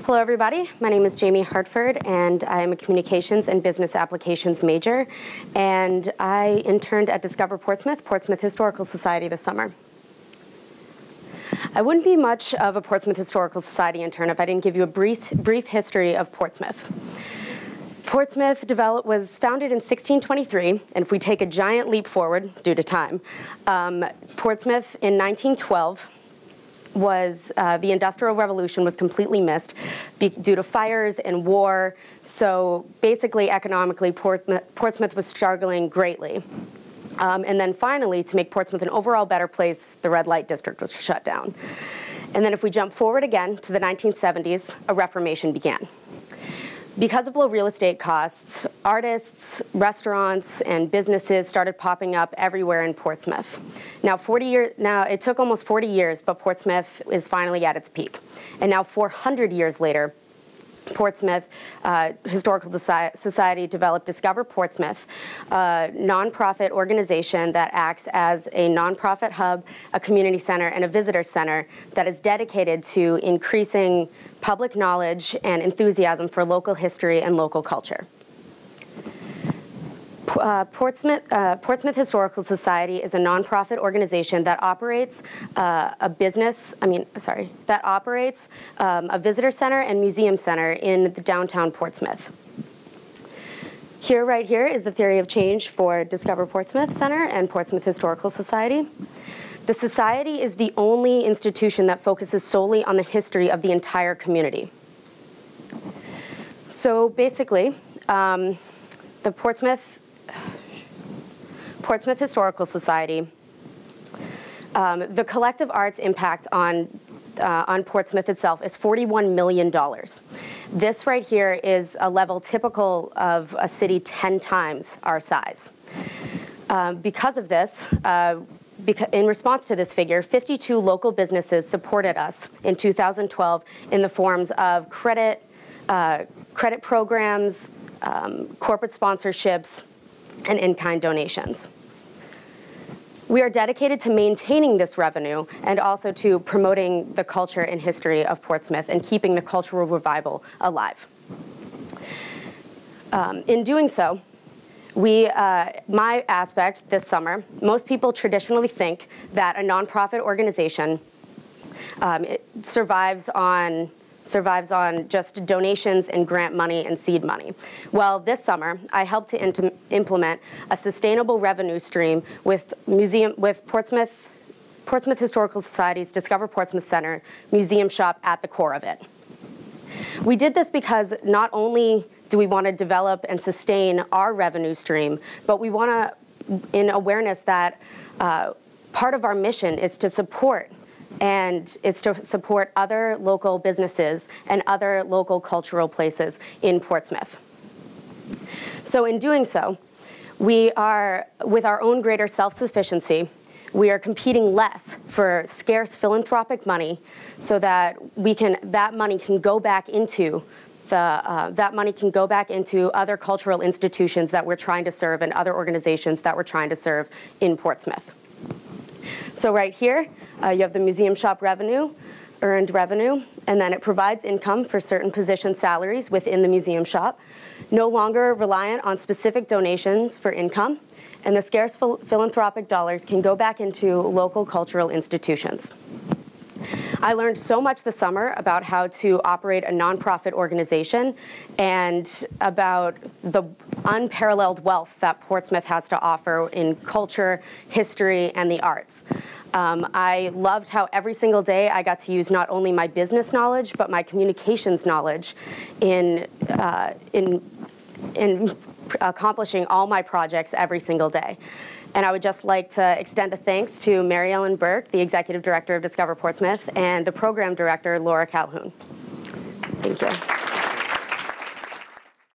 Hello, everybody. My name is Jamie Hartford, and I am a Communications and Business Applications major, and I interned at Discover Portsmouth, Portsmouth Historical Society this summer. I wouldn't be much of a Portsmouth Historical Society intern if I didn't give you a brief history of Portsmouth. Portsmouth was founded in 1623, and if we take a giant leap forward due to time, Portsmouth in 1912 was the Industrial Revolution was completely missed due to fires and war. So basically, economically, Portsmouth was struggling greatly. And then finally, to make Portsmouth an overall better place, the red light district was shut down. And then if we jump forward again to the 1970s, a reformation began. Because of low real estate costs, artists, restaurants, and businesses started popping up everywhere in Portsmouth. Now, it took almost 40 years, but Portsmouth is finally at its peak. And now 400 years later, Portsmouth Historical Society developed Discover Portsmouth, a nonprofit organization that acts as a nonprofit hub, a community center, and a visitor center that is dedicated to increasing public knowledge and enthusiasm for local history and local culture. Portsmouth Historical Society is a nonprofit organization that operates a visitor center and museum center in the downtown Portsmouth. Right here is the theory of change for Discover Portsmouth Center and Portsmouth Historical Society. The Society is the only institution that focuses solely on the history of the entire community. So basically, the Portsmouth Historical Society, the collective arts impact on Portsmouth itself is $41 million. This right here is a level typical of a city 10 times our size. Because of this, in response to this figure, 52 local businesses supported us in 2012 in the forms of credit programs, corporate sponsorships, and in-kind donations. We are dedicated to maintaining this revenue and also to promoting the culture and history of Portsmouth and keeping the cultural revival alive. In doing so, my aspect this summer, most people traditionally think that a nonprofit organization survives on just donations and grant money and seed money. Well, this summer, I helped to implement a sustainable revenue stream with Portsmouth Historical Society's Discover Portsmouth Center museum shop at the core of it. We did this because not only do we want to develop and sustain our revenue stream, but we want to, in awareness that part of our mission is to support other local businesses and other local cultural places in Portsmouth. So in doing so, we are, with our own greater self-sufficiency, we are competing less for scarce philanthropic money so that that money can go back into other cultural institutions that we're trying to serve and other organizations that we're trying to serve in Portsmouth. So right here, you have the museum shop revenue, earned revenue, and then it provides income for certain position salaries within the museum shop, no longer reliant on specific donations for income, and the scarce philanthropic dollars can go back into local cultural institutions. I learned so much this summer about how to operate a nonprofit organization and about the unparalleled wealth that Portsmouth has to offer in culture, history, and the arts. I loved how every single day I got to use not only my business knowledge, but my communications knowledge in accomplishing all my projects every single day. And I would just like to extend a thanks to Mary Ellen Burke, the Executive Director of Discover Portsmouth, and the Program Director, Laura Calhoun. Thank you.